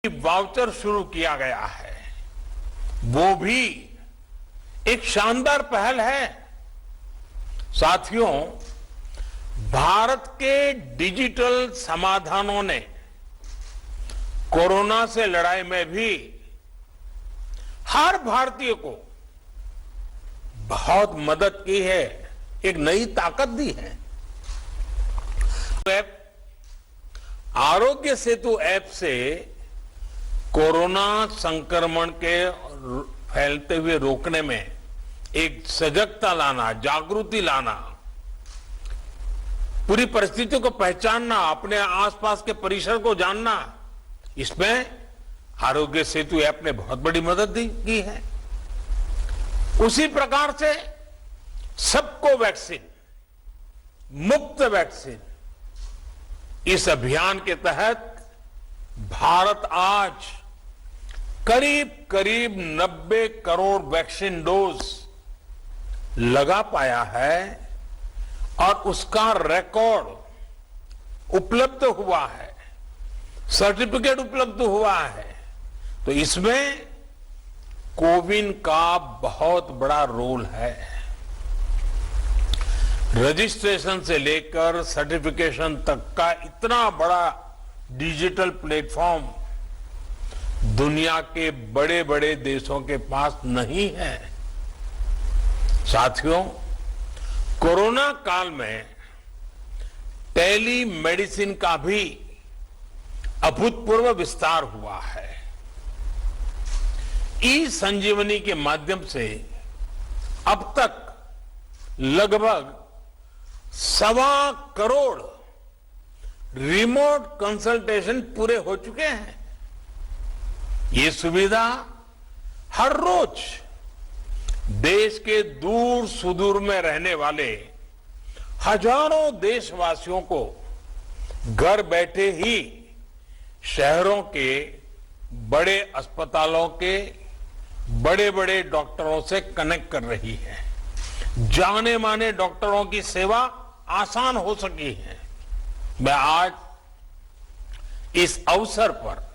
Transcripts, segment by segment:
Voucher शुरू किया गया है, वो भी एक शानदार पहल है। साथियों, भारत के डिजिटल समाधानों ने कोरोना से लड़ाई में भी हर भारतीय को बहुत मदद की है, एक नई ताकत दी है। आरोग्य सेतु ऐप से कोरोना संक्रमण के फैलते हुए रोकने में एक सजगता लाना, जागृति लाना, पूरी परिस्थितियों को पहचानना, अपने आसपास के परिसर को जानना, इसमें आरोग्य सेतु ऐप ने बहुत बड़ी मदद की है। उसी प्रकार से सबको वैक्सीन, मुफ्त वैक्सीन, इस अभियान के तहत भारत आज करीब करीब 90 करोड़ वैक्सीन डोज लगा पाया है और उसका रिकॉर्ड उपलब्ध हुआ है, सर्टिफिकेट उपलब्ध हुआ है। तो इसमें कोविन का बहुत बड़ा रोल है। रजिस्ट्रेशन से लेकर सर्टिफिकेशन तक का इतना बड़ा डिजिटल प्लेटफॉर्म दुनिया के बड़े बड़े देशों के पास नहीं है। साथियों, कोरोना काल में टेली मेडिसिन का भी अभूतपूर्व विस्तार हुआ है। ई संजीवनी के माध्यम से अब तक लगभग 1.25 करोड़ रिमोट कंसल्टेशन पूरे हो चुके हैं। ये सुविधा हर रोज देश के दूर सुदूर में रहने वाले हजारों देशवासियों को घर बैठे ही शहरों के बड़े अस्पतालों के बड़े बड़े डॉक्टरों से कनेक्ट कर रही है। जाने माने डॉक्टरों की सेवा आसान हो सकी है। मैं आज इस अवसर पर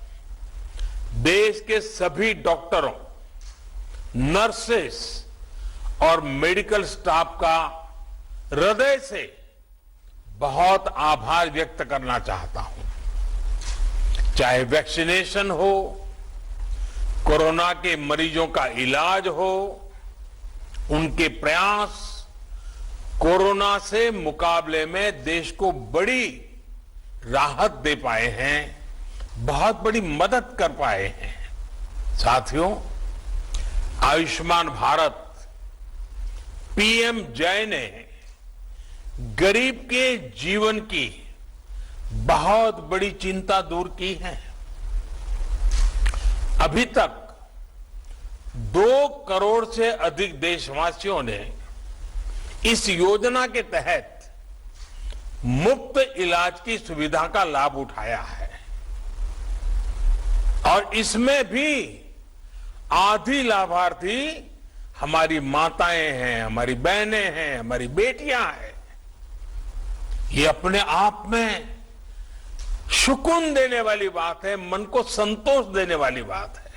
देश के सभी डॉक्टरों, नर्सेस और मेडिकल स्टाफ का हृदय से बहुत आभार व्यक्त करना चाहता हूं। चाहे वैक्सीनेशन हो, कोरोना के मरीजों का इलाज हो, उनके प्रयास कोरोना से मुकाबले में देश को बड़ी राहत दे पाए हैं, बहुत बड़ी मदद कर पाए हैं। साथियों, आयुष्मान भारत पीएम जय ने गरीब के जीवन की बहुत बड़ी चिंता दूर की है। अभी तक 2 करोड़ से अधिक देशवासियों ने इस योजना के तहत मुफ्त इलाज की सुविधा का लाभ उठाया है और इसमें भी आधी लाभार्थी हमारी माताएं हैं, हमारी बहनें हैं, हमारी बेटियां हैं। ये अपने आप में सुकून देने वाली बात है, मन को संतोष देने वाली बात है।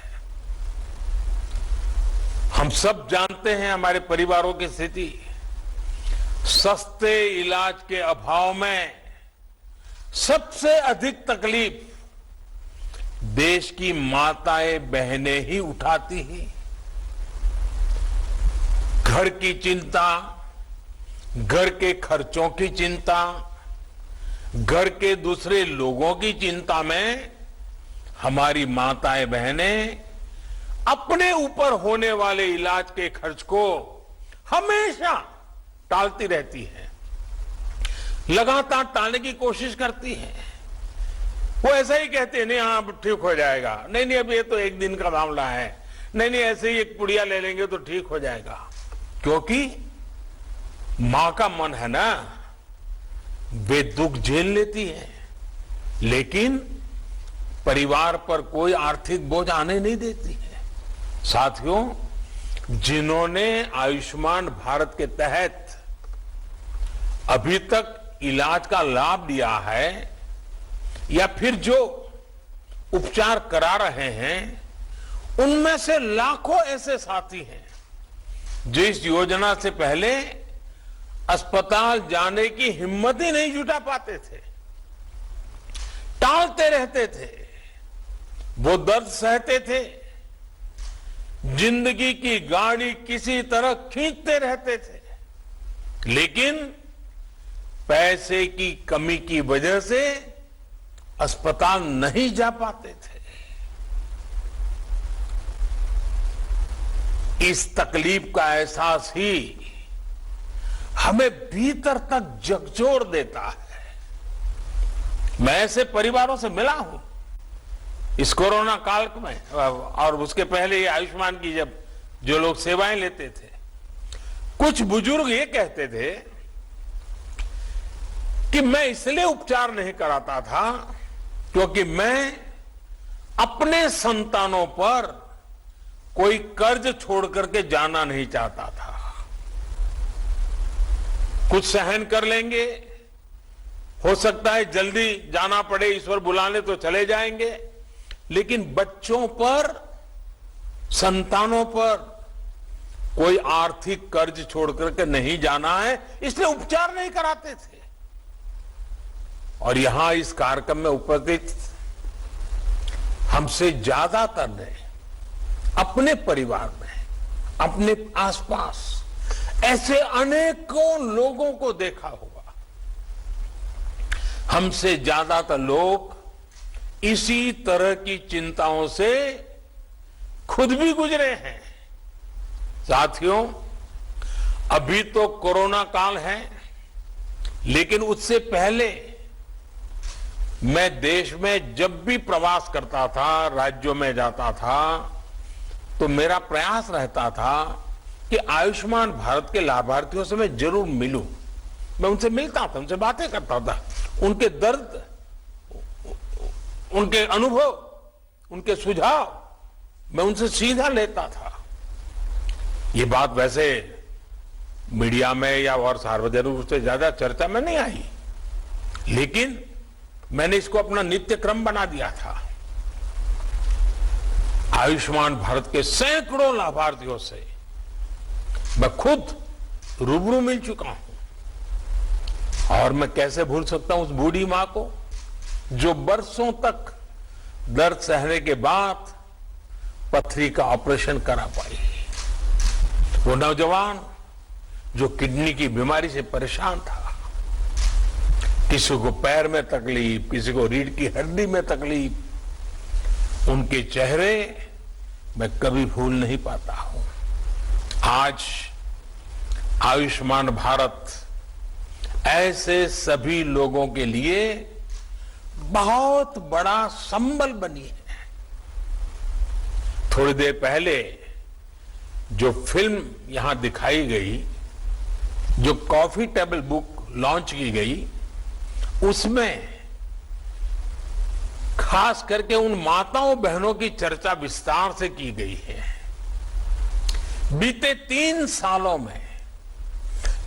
हम सब जानते हैं हमारे परिवारों की स्थिति। सस्ते इलाज के अभाव में सबसे अधिक तकलीफ देश की माताएं बहनें ही उठाती हैं। घर की चिंता, घर के खर्चों की चिंता, घर के दूसरे लोगों की चिंता में हमारी माताएं बहनें अपने ऊपर होने वाले इलाज के खर्च को हमेशा टालती रहती है, लगातार टालने की कोशिश करती है। वो ऐसा ही कहते हैं, नहीं हाँ ठीक हो जाएगा, नहीं नहीं अब ये तो एक दिन का मामला है, नहीं नहीं ऐसे ही एक पुड़िया ले लेंगे तो ठीक हो जाएगा। क्योंकि मां का मन है ना, वे दुख झेल लेती है, लेकिन परिवार पर कोई आर्थिक बोझ आने नहीं देती है। साथियों, जिन्होंने आयुष्मान भारत के तहत अभी तक इलाज का लाभ लिया है या फिर जो उपचार करा रहे हैं, उनमें से लाखों ऐसे साथी हैं जो इस योजना से पहले अस्पताल जाने की हिम्मत ही नहीं जुटा पाते थे, टालते रहते थे। वो दर्द सहते थे, जिंदगी की गाड़ी किसी तरह खींचते रहते थे, लेकिन पैसे की कमी की वजह से अस्पताल नहीं जा पाते थे। इस तकलीफ का एहसास ही हमें भीतर तक झकझोर देता है। मैं ऐसे परिवारों से मिला हूं इस कोरोना काल में, और उसके पहले ये आयुष्मान की जब जो लोग सेवाएं लेते थे, कुछ बुजुर्ग ये कहते थे कि मैं इसलिए उपचार नहीं कराता था क्योंकि मैं अपने संतानों पर कोई कर्ज छोड़ करके जाना नहीं चाहता था। कुछ सहन कर लेंगे, हो सकता है जल्दी जाना पड़े, ईश्वर बुला ले तो चले जाएंगे, लेकिन बच्चों पर, संतानों पर कोई आर्थिक कर्ज छोड़ करके नहीं जाना है, इसलिए उपचार नहीं कराते थे। और यहां इस कार्यक्रम में उपस्थित हमसे ज्यादातर ने अपने परिवार में, अपने आसपास ऐसे अनेकों लोगों को देखा होगा। हमसे ज्यादातर लोग इसी तरह की चिंताओं से खुद भी गुजरे हैं। साथियों, अभी तो कोरोना काल है, लेकिन उससे पहले मैं देश में जब भी प्रवास करता था, राज्यों में जाता था, तो मेरा प्रयास रहता था कि आयुष्मान भारत के लाभार्थियों से मैं जरूर मिलूं। मैं उनसे मिलता था, उनसे बातें करता था, उनके दर्द, उनके अनुभव, उनके सुझाव मैं उनसे सीधा लेता था। ये बात वैसे मीडिया में या और सार्वजनिक रूप से ज्यादा चर्चा में नहीं आई, लेकिन मैंने इसको अपना नित्य क्रम बना दिया था। आयुष्मान भारत के सैकड़ों लाभार्थियों से मैं खुद रूबरू मिल चुका हूं, और मैं कैसे भूल सकता हूं उस बूढ़ी मां को जो बरसों तक दर्द सहने के बाद पथरी का ऑपरेशन करा पाई, वो नौजवान जो किडनी की बीमारी से परेशान था, किसी को पैर में तकलीफ, किसी को रीढ़ की हड्डी में तकलीफ, उनके चेहरे मैं कभी भूल नहीं पाता हूं। आज आयुष्मान भारत ऐसे सभी लोगों के लिए बहुत बड़ा संबल बनी है। थोड़ी देर पहले जो फिल्म यहां दिखाई गई, जो कॉफी टेबल बुक लॉन्च की गई, उसमें खास करके उन माताओं बहनों की चर्चा विस्तार से की गई है। बीते 3 सालों में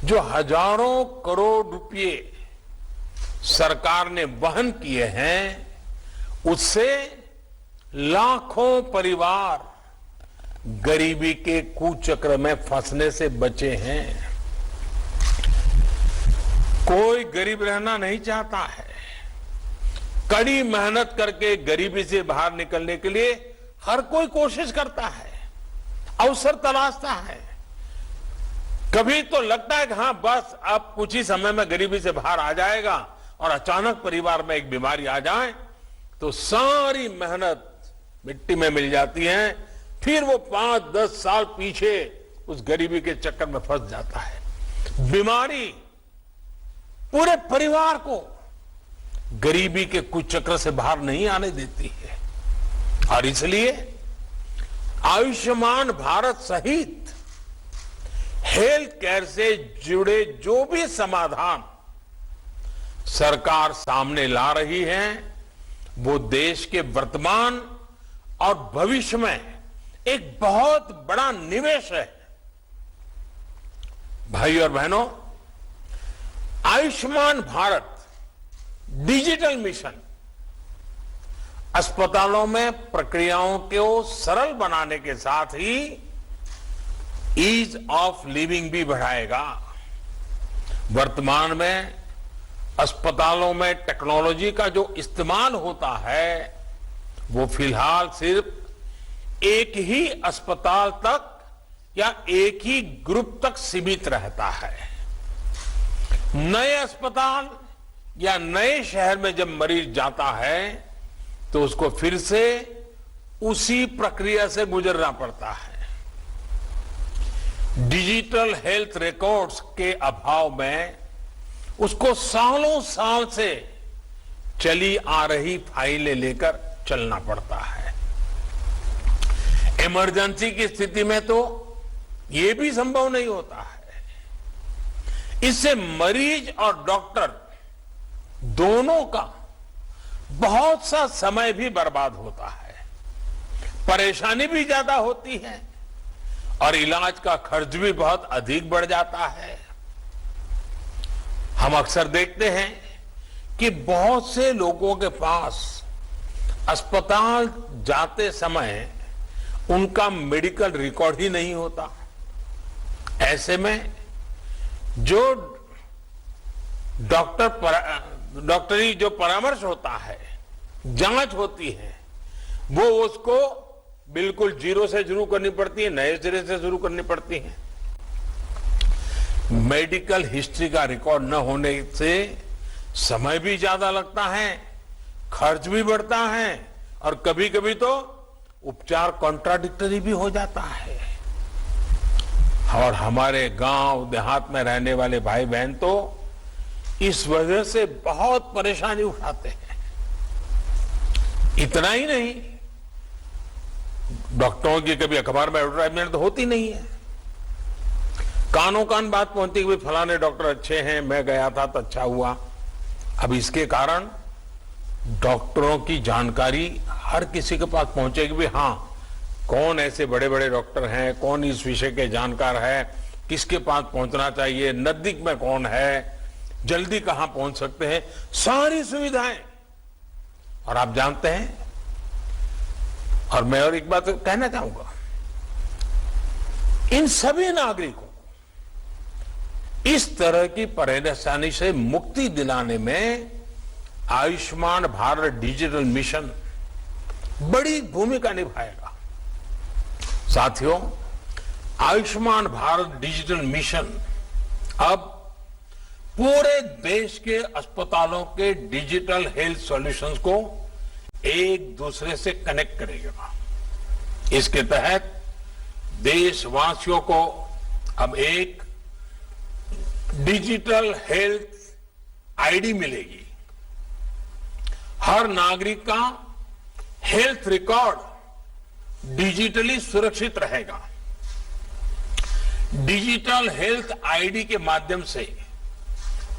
जो हजारों करोड़ रुपए सरकार ने वहन किए हैं, उससे लाखों परिवार गरीबी के कुचक्र में फंसने से बचे हैं। कोई गरीब रहना नहीं चाहता है। कड़ी मेहनत करके गरीबी से बाहर निकलने के लिए हर कोई कोशिश करता है, अवसर तलाशता है। कभी तो लगता है कि हाँ बस अब कुछ ही समय में गरीबी से बाहर आ जाएगा, और अचानक परिवार में एक बीमारी आ जाए तो सारी मेहनत मिट्टी में मिल जाती है। फिर वो 5-10 साल पीछे उस गरीबी के चक्कर में फंस जाता है। बीमारी पूरे परिवार को गरीबी के कुचक्र से बाहर नहीं आने देती है, और इसलिए आयुष्मान भारत सहित हेल्थ केयर से जुड़े जो भी समाधान सरकार सामने ला रही है, वो देश के वर्तमान और भविष्य में एक बहुत बड़ा निवेश है। भाई और बहनों, आयुष्मान भारत डिजिटल मिशन अस्पतालों में प्रक्रियाओं को सरल बनाने के साथ ही ईज ऑफ लिविंग भी बढ़ाएगा। वर्तमान में अस्पतालों में टेक्नोलॉजी का जो इस्तेमाल होता है वो फिलहाल सिर्फ एक ही अस्पताल तक या एक ही ग्रुप तक सीमित रहता है। नए अस्पताल या नए शहर में जब मरीज जाता है तो उसको फिर से उसी प्रक्रिया से गुजरना पड़ता है। डिजिटल हेल्थ रिकॉर्ड्स के अभाव में उसको सालों साल से चली आ रही फाइलें लेकर चलना पड़ता है। इमरजेंसी की स्थिति में तो यह भी संभव नहीं होता है। इससे मरीज और डॉक्टर दोनों का बहुत सा समय भी बर्बाद होता है, परेशानी भी ज्यादा होती है और इलाज का खर्च भी बहुत अधिक बढ़ जाता है। हम अक्सर देखते हैं कि बहुत से लोगों के पास अस्पताल जाते समय उनका मेडिकल रिकॉर्ड ही नहीं होता। ऐसे में जो डॉक्टरी जो परामर्श होता है, जांच होती है, वो उसको बिल्कुल जीरो से शुरू करनी पड़ती है, नए सिरे से शुरू करनी पड़ती है। मेडिकल हिस्ट्री का रिकॉर्ड न होने से समय भी ज्यादा लगता है, खर्च भी बढ़ता है और कभी कभी तो उपचार कॉन्ट्राडिक्टरी भी हो जाता है। और हमारे गांव देहात में रहने वाले भाई बहन तो इस वजह से बहुत परेशानी उठाते हैं। इतना ही नहीं, डॉक्टरों की कभी अखबार में एडवर्टाइजमेंट तो होती नहीं है। कानों कान बात पहुंचती कि फलाने डॉक्टर अच्छे हैं, मैं गया था तो अच्छा हुआ। अब इसके कारण डॉक्टरों की जानकारी हर किसी के पास पहुंचेगी भी, हाँ कौन ऐसे बड़े बड़े डॉक्टर हैं, कौन इस विषय के जानकार है, किसके पास पहुंचना चाहिए, नजदीक में कौन है, जल्दी कहां पहुंच सकते हैं, सारी सुविधाएं। और आप जानते हैं, और मैं और एक बात कहना चाहूंगा, इन सभी नागरिकों इस तरह की परेशानी से मुक्ति दिलाने में आयुष्मान भारत डिजिटल मिशन बड़ी भूमिका निभाएगा। साथियों, आयुष्मान भारत डिजिटल मिशन अब पूरे देश के अस्पतालों के डिजिटल हेल्थ सॉल्यूशंस को एक दूसरे से कनेक्ट करेगा। इसके तहत देशवासियों को अब एक डिजिटल हेल्थ आईडी मिलेगी। हर नागरिक का हेल्थ रिकॉर्ड डिजिटली सुरक्षित रहेगा। डिजिटल हेल्थ आईडी के माध्यम से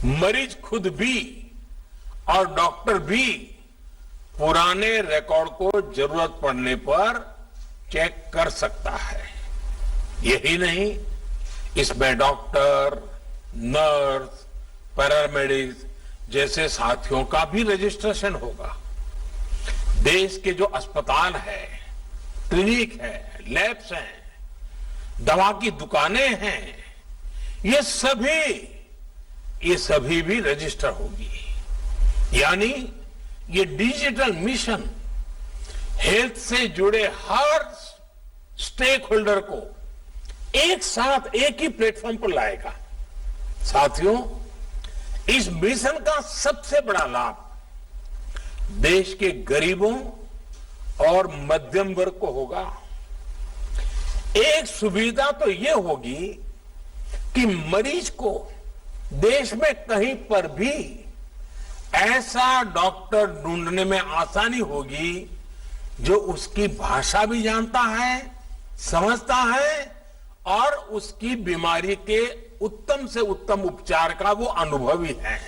मरीज खुद भी और डॉक्टर भी पुराने रिकॉर्ड को जरूरत पड़ने पर चेक कर सकता है। यही नहीं, इसमें डॉक्टर, नर्स, पैरामेडिक्स जैसे साथियों का भी रजिस्ट्रेशन होगा। देश के जो अस्पताल है, क्लिनिक है, लैब्स हैं, दवा की दुकानें हैं, ये सभी भी रजिस्टर होगी। यानी ये डिजिटल मिशन हेल्थ से जुड़े हर स्टेक होल्डर को एक साथ एक ही प्लेटफॉर्म पर लाएगा। साथियों, इस मिशन का सबसे बड़ा लाभ देश के गरीबों और मध्यम वर्ग को होगा। एक सुविधा तो यह होगी कि मरीज को देश में कहीं पर भी ऐसा डॉक्टर ढूंढने में आसानी होगी जो उसकी भाषा भी जानता है, समझता है और उसकी बीमारी के उत्तम से उत्तम उपचार का वो अनुभवी है।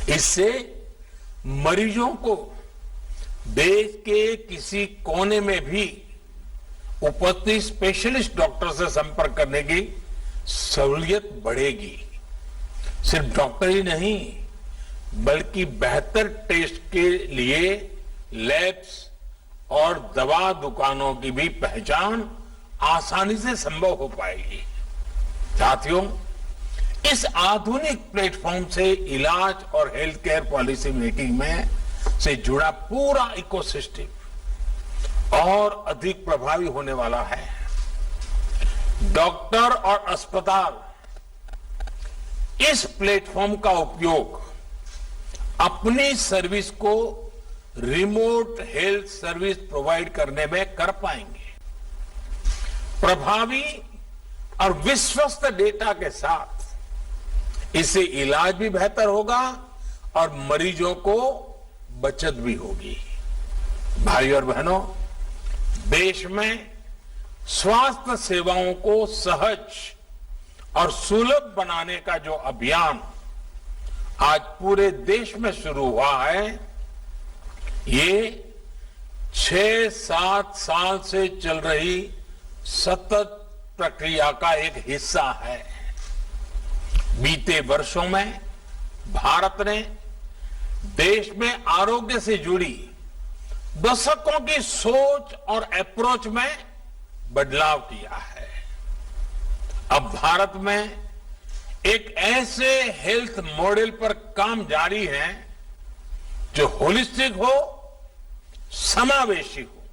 इससे मरीजों को देश के किसी कोने में भी उपस्थित स्पेशलिस्ट डॉक्टर से संपर्क करने की सहूलियत बढ़ेगी। सिर्फ डॉक्टर ही नहीं, बल्कि बेहतर टेस्ट के लिए लैब्स और दवा दुकानों की भी पहचान आसानी से संभव हो पाएगी। साथियों, इस आधुनिक प्लेटफॉर्म से इलाज और हेल्थ केयर पॉलिसी मेकिंग में से जुड़ा पूरा इकोसिस्टम और अधिक प्रभावी होने वाला है। डॉक्टर और अस्पताल इस प्लेटफॉर्म का उपयोग अपनी सर्विस को रिमोट हेल्थ सर्विस प्रोवाइड करने में कर पाएंगे। प्रभावी और विश्वस्त डेटा के साथ इससे इलाज भी बेहतर होगा और मरीजों को बचत भी होगी। भाइयों और बहनों, देश में स्वास्थ्य सेवाओं को सहज और सुलभ बनाने का जो अभियान आज पूरे देश में शुरू हुआ है, ये 6-7 साल से चल रही सतत प्रक्रिया का एक हिस्सा है। बीते वर्षों में भारत ने देश में आरोग्य से जुड़ी दशकों की सोच और अप्रोच में बदलाव किया है। अब भारत में एक ऐसे हेल्थ मॉडल पर काम जारी है जो होलिस्टिक हो, समावेशी हो।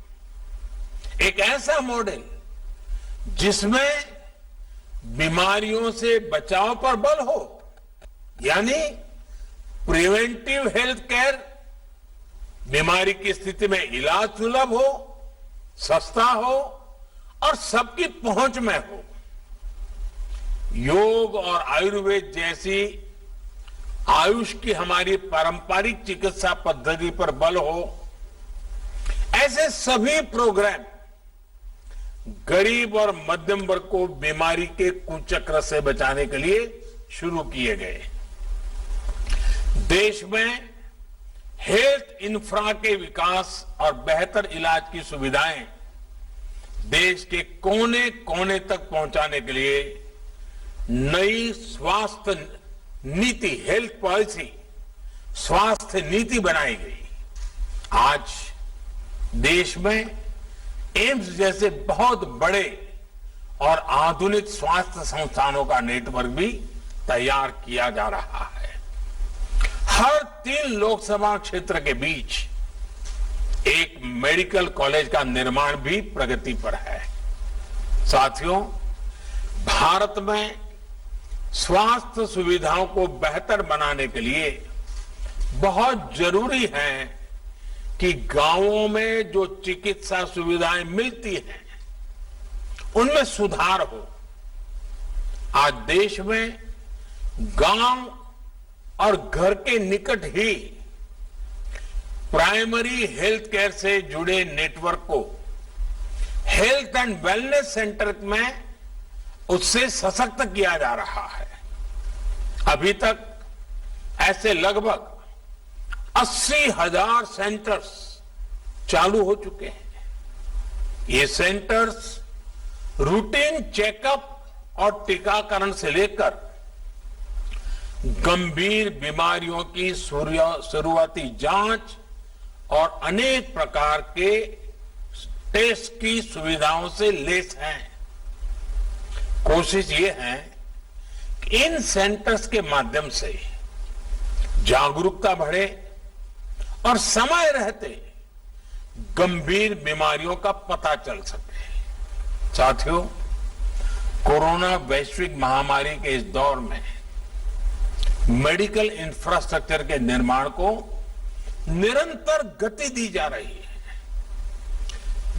एक ऐसा मॉडल जिसमें बीमारियों से बचाव पर बल हो, यानी प्रिवेंटिव हेल्थ केयर, बीमारी की स्थिति में इलाज सुलभ हो, सस्ता हो और सबकी पहुंच में हो। योग और आयुर्वेद जैसी आयुष की हमारी पारंपरिक चिकित्सा पद्धति पर बल हो। ऐसे सभी प्रोग्राम गरीब और मध्यम वर्ग को बीमारी के कुचक्र से बचाने के लिए शुरू किए गए। देश में हेल्थ इंफ्रा के विकास और बेहतर इलाज की सुविधाएं देश के कोने कोने तक पहुंचाने के लिए नई स्वास्थ्य नीति, हेल्थ पॉलिसी, स्वास्थ्य नीति बनाई गई। आज देश में एम्स जैसे बहुत बड़े और आधुनिक स्वास्थ्य संस्थानों का नेटवर्क भी तैयार किया जा रहा है। हर 3 लोकसभा क्षेत्र के बीच एक मेडिकल कॉलेज का निर्माण भी प्रगति पर है। साथियों, भारत में स्वास्थ्य सुविधाओं को बेहतर बनाने के लिए बहुत जरूरी है कि गांवों में जो चिकित्सा सुविधाएं मिलती हैं उनमें सुधार हो। आज देश में गांव और घर के निकट ही प्राइमरी हेल्थ केयर से जुड़े नेटवर्क को हेल्थ एंड वेलनेस सेंटर में उससे सशक्त किया जा रहा है। अभी तक ऐसे लगभग 80,000 सेंटर्स चालू हो चुके हैं। ये सेंटर्स रूटीन चेकअप और टीकाकरण से लेकर गंभीर बीमारियों की शुरुआती जांच और अनेक प्रकार के टेस्ट की सुविधाओं से लैस हैं। कोशिश ये है कि इन सेंटर्स के माध्यम से जागरूकता बढ़े और समय रहते गंभीर बीमारियों का पता चल सके। साथियों, कोरोना वैश्विक महामारी के इस दौर में मेडिकल इंफ्रास्ट्रक्चर के निर्माण को निरंतर गति दी जा रही है।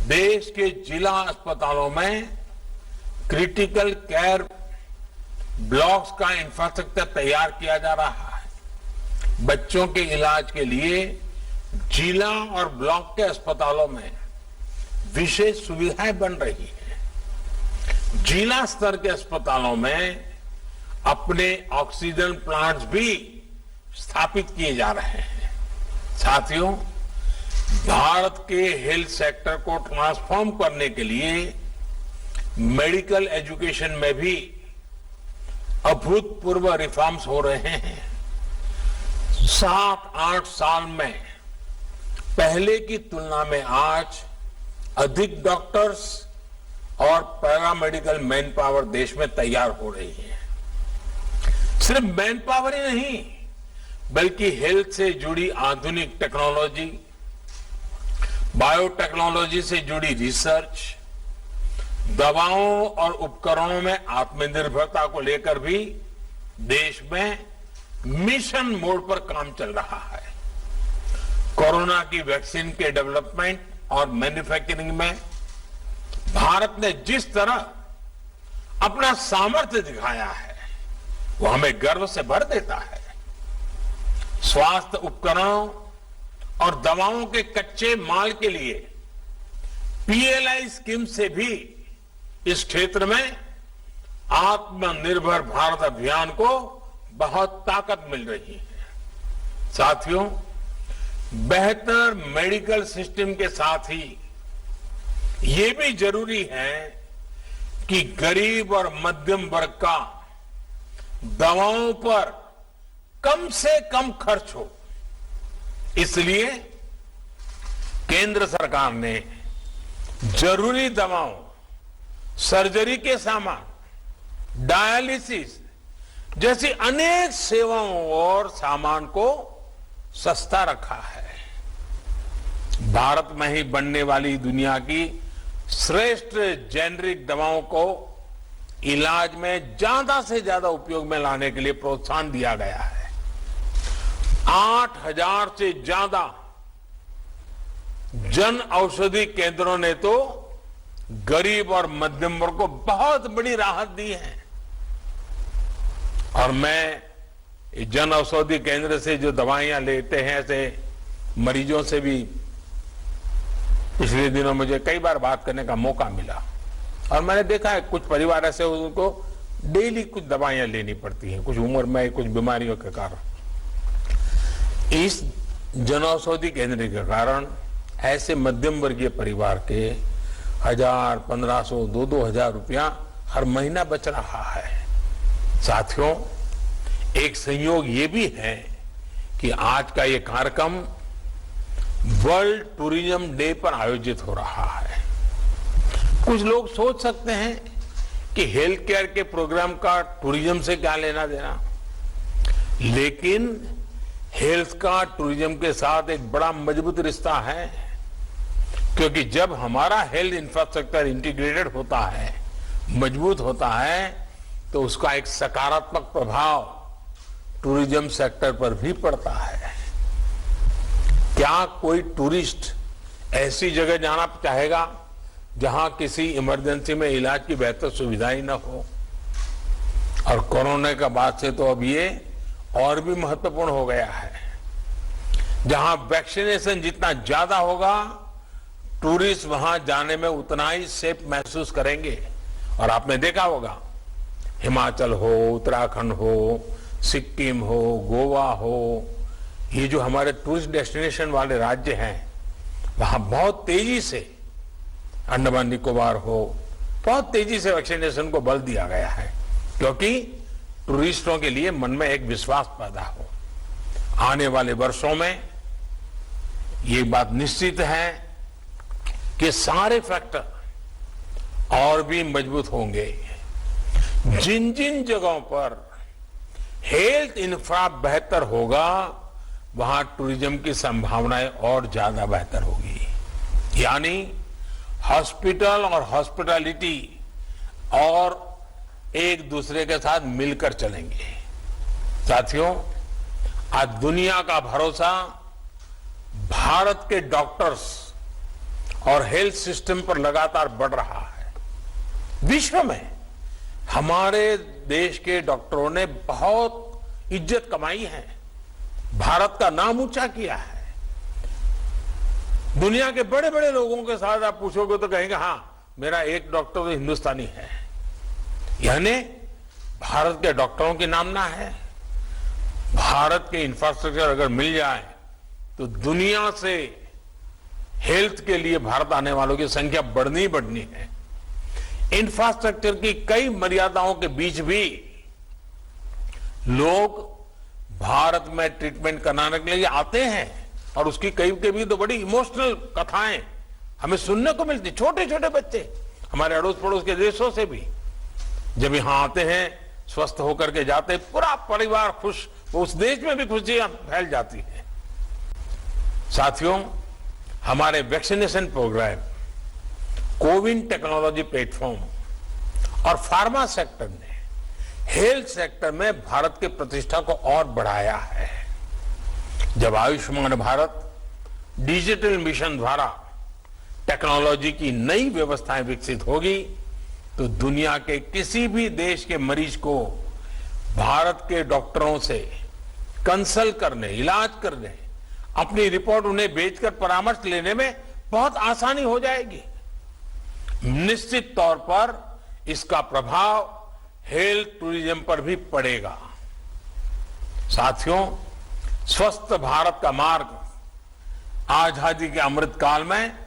देश के जिला अस्पतालों में क्रिटिकल केयर ब्लॉक्स का इंफ्रास्ट्रक्चर तैयार किया जा रहा है। बच्चों के इलाज के लिए जिला और ब्लॉक के अस्पतालों में विशेष सुविधाएं बन रही है। जिला स्तर के अस्पतालों में अपने ऑक्सीजन प्लांट्स भी स्थापित किए जा रहे हैं। साथियों, भारत के हेल्थ सेक्टर को ट्रांसफॉर्म करने के लिए मेडिकल एजुकेशन में भी अभूतपूर्व रिफॉर्म्स हो रहे हैं। 7-8 साल में पहले की तुलना में आज अधिक डॉक्टर्स और पैरामेडिकल मैन पावर देश में तैयार हो रही है। सिर्फ मैन पावर ही नहीं, बल्कि हेल्थ से जुड़ी आधुनिक टेक्नोलॉजी, बायोटेक्नोलॉजी से जुड़ी रिसर्च, दवाओं और उपकरणों में आत्मनिर्भरता को लेकर भी देश में मिशन मोड पर काम चल रहा है। कोरोना की वैक्सीन के डेवलपमेंट और मैन्युफैक्चरिंग में भारत ने जिस तरह अपना सामर्थ्य दिखाया है, वो हमें गर्व से भर देता है। स्वास्थ्य उपकरणों और दवाओं के कच्चे माल के लिए पीएलआई स्कीम से भी इस क्षेत्र में आत्मनिर्भर भारत अभियान को बहुत ताकत मिल रही है। साथियों, बेहतर मेडिकल सिस्टम के साथ ही ये भी जरूरी है कि गरीब और मध्यम वर्ग का दवाओं पर कम से कम खर्च हो। इसलिए केंद्र सरकार ने जरूरी दवाओं, सर्जरी के सामान, डायलिसिस जैसी अनेक सेवाओं और सामान को सस्ता रखा है। भारत में ही बनने वाली दुनिया की श्रेष्ठ जेनरिक दवाओं को इलाज में ज्यादा से ज्यादा उपयोग में लाने के लिए प्रोत्साहन दिया गया है। 8,000 से ज्यादा जन औषधि केंद्रों ने तो गरीब और मध्यम वर्ग को बहुत बड़ी राहत दी है। और मैं जन औषधि केंद्र से जो दवाइयां लेते हैं, ऐसे मरीजों से भी पिछले दिनों मुझे कई बार बात करने का मौका मिला और मैंने देखा है कुछ परिवार ऐसे उनको डेली कुछ दवाइयां लेनी पड़ती हैं, कुछ उम्र में कुछ बीमारियों के कारण। इस जनऔषधि केंद्र के कारण ऐसे मध्यम वर्गीय परिवार के 1,000, 1,500, 2,000 रुपया हर महीना बच रहा है। साथियों, एक संयोग ये भी है कि आज का ये कार्यक्रम वर्ल्ड टूरिज्म डे पर आयोजित हो रहा है। कुछ लोग सोच सकते हैं कि हेल्थ केयर के प्रोग्राम का टूरिज्म से क्या लेना देना, लेकिन हेल्थ का टूरिज्म के साथ एक बड़ा मजबूत रिश्ता है, क्योंकि जब हमारा हेल्थ इंफ्रास्ट्रक्चर इंटीग्रेटेड होता है, मजबूत होता है, तो उसका एक सकारात्मक प्रभाव टूरिज्म सेक्टर पर भी पड़ता है। क्या कोई टूरिस्ट ऐसी जगह जाना चाहेगा जहां किसी इमरजेंसी में इलाज की बेहतर सुविधा ही न हो? और कोरोना के बाद से तो अब ये और भी महत्वपूर्ण हो गया है। जहां वैक्सीनेशन जितना ज्यादा होगा, टूरिस्ट वहां जाने में उतना ही सेफ महसूस करेंगे। और आपने देखा होगा, हिमाचल हो, उत्तराखंड हो, सिक्किम हो, गोवा हो, ये जो हमारे टूरिस्ट डेस्टिनेशन वाले राज्य हैं, वहां बहुत तेजी से, अंडमान निकोबार हो, बहुत तेजी से वैक्सीनेशन को बल दिया गया है, क्योंकि टूरिस्टों के लिए मन में एक विश्वास पैदा हो। आने वाले वर्षों में ये बात निश्चित है कि सारे फैक्टर और भी मजबूत होंगे। जिन जिन जगहों पर हेल्थ इंफ्रा बेहतर होगा, वहां टूरिज्म की संभावनाएं और ज्यादा बेहतर होगी। यानी हॉस्पिटल और हॉस्पिटैलिटी और एक दूसरे के साथ मिलकर चलेंगे। साथियों, आज दुनिया का भरोसा भारत के डॉक्टर्स और हेल्थ सिस्टम पर लगातार बढ़ रहा है। विश्व में हमारे देश के डॉक्टरों ने बहुत इज्जत कमाई है, भारत का नाम ऊंचा किया है। दुनिया के बड़े बड़े लोगों के साथ आप पूछोगे तो कहेंगे, हाँ, मेरा एक डॉक्टर तो हिंदुस्तानी है। यानी भारत के डॉक्टरों की नामना है। भारत के इंफ्रास्ट्रक्चर अगर मिल जाए तो दुनिया से हेल्थ के लिए भारत आने वालों की संख्या बढ़नी बढ़नी है। इंफ्रास्ट्रक्चर की कई मर्यादाओं के बीच भी लोग भारत में ट्रीटमेंट कराने के लिए आते हैं और उसकी कभी तो बड़ी इमोशनल कथाएं हमें सुनने को मिलती। छोटे छोटे बच्चे हमारे अड़ोस पड़ोस के देशों से भी जब यहाँ आते हैं, स्वस्थ होकर के जाते, पूरा परिवार खुश, उस देश में भी खुशियां फैल जाती हैं। साथियों, हमारे vaccination programme, CoWIN technology platform और फार्मा सेक्टर ने हेल्थ सेक्टर में भारत की प्रतिष्ठा को और बढ़ाया है। जब आयुष्मान भारत डिजिटल मिशन द्वारा टेक्नोलॉजी की नई व्यवस्थाएं विकसित होगी तो दुनिया के किसी भी देश के मरीज को भारत के डॉक्टरों से कंसल्ट करने, इलाज करने, अपनी रिपोर्ट उन्हें भेजकर परामर्श लेने में बहुत आसानी हो जाएगी। निश्चित तौर पर इसका प्रभाव हेल्थ टूरिज्म पर भी पड़ेगा। साथियों, स्वस्थ भारत का मार्ग आजादी के अमृत काल में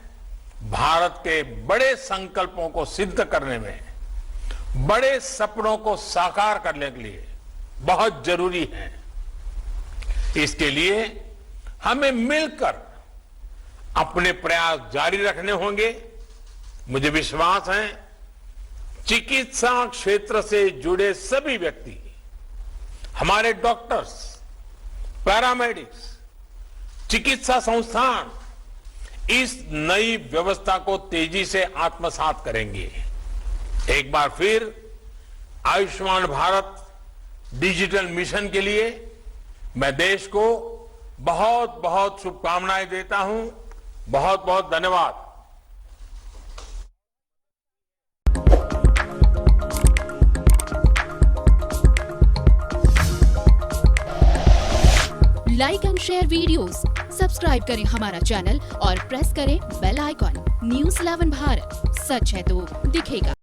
भारत के बड़े संकल्पों को सिद्ध करने में, बड़े सपनों को साकार करने के लिए बहुत जरूरी है। इसके लिए हमें मिलकर अपने प्रयास जारी रखने होंगे। मुझे विश्वास है चिकित्सा क्षेत्र से जुड़े सभी व्यक्ति, हमारे डॉक्टर्स, पैरामेडिक्स, चिकित्सा संस्थान इस नई व्यवस्था को तेजी से आत्मसात करेंगे। एक बार फिर आयुष्मान भारत डिजिटल मिशन के लिए मैं देश को बहुत बहुत शुभकामनाएं देता हूं। बहुत बहुत धन्यवाद। Like and share videos, subscribe करें हमारा चैनल और प्रेस करें बेल आइकॉन। न्यूज़ 11 भारत, सच है तो दिखेगा।